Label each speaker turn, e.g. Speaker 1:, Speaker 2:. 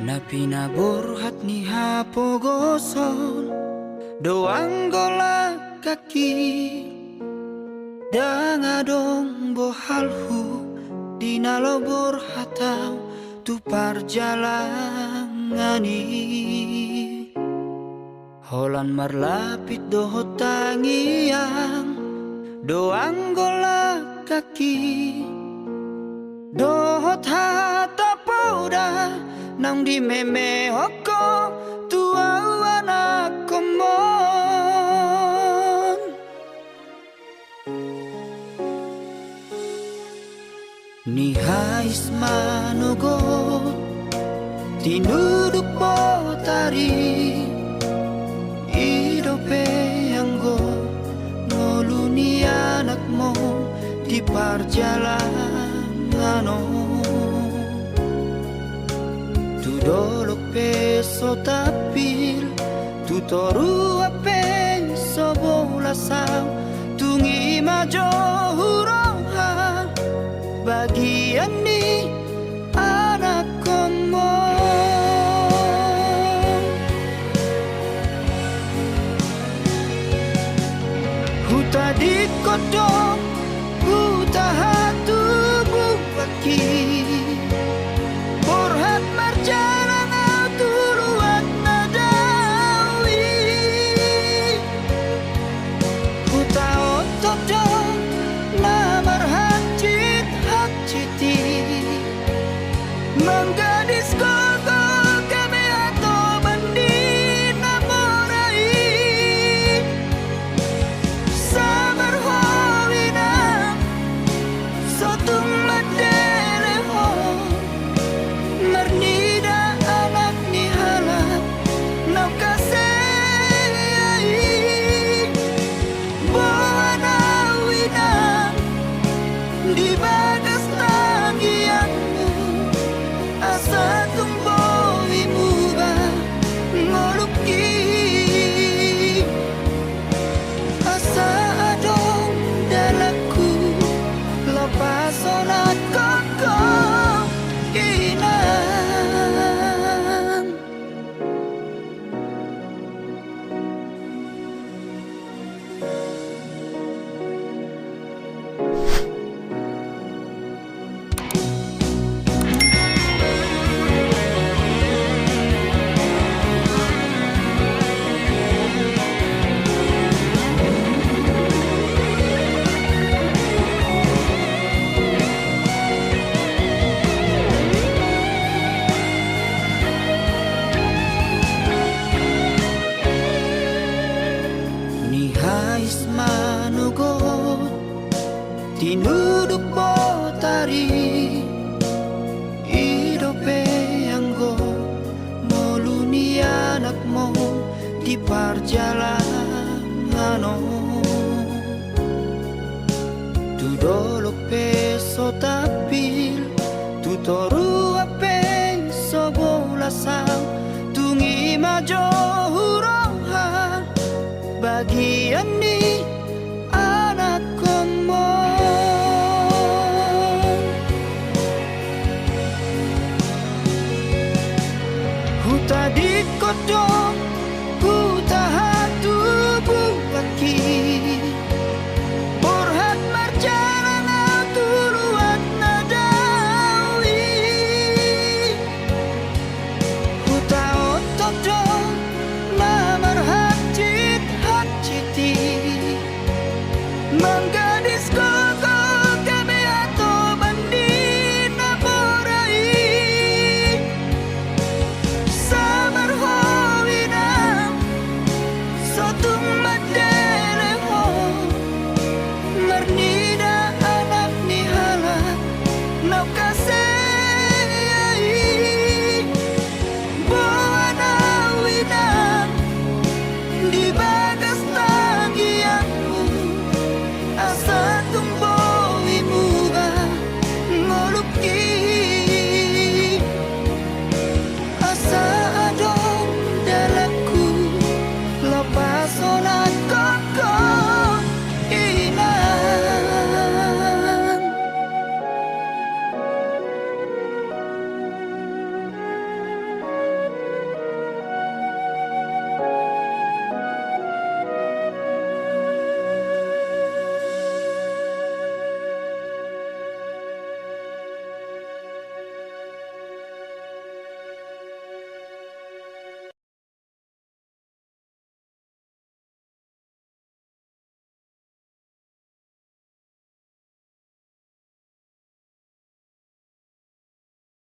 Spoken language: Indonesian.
Speaker 1: Na pinaburhat ni hapogoson doang gola kaki dangadong bohalhu dinalobor hatau tu parjalangani holan marlapit dohot tangiang doang gola kaki dohot hata pauda nang di meme hoko tua anak komon ni hais manogot tinuduk potari idope anggo ngoluni anakmu di perjalanan dolok peso tapil tu toru penso bolasang tungi majo huroha bagian ni anak komo huta di kodong huta hatu bukaki borhat marjalan tuluan nadawi huta otodong namar hajit hajiti menggadis gogol kami atau bandi namorai sabar hawina sotung madeleho marnida anak ni halap nau kasei bawana wina di bagas tangianmu asa tumboi muba ngoluki asa adong dalaku lepas onat koko inang ni hais manogot tinuduk potari idope anggo moluni anakmu di perjalanan tu dolok peso tapil tu toru penso bolasang tungi majo huroha bagian ni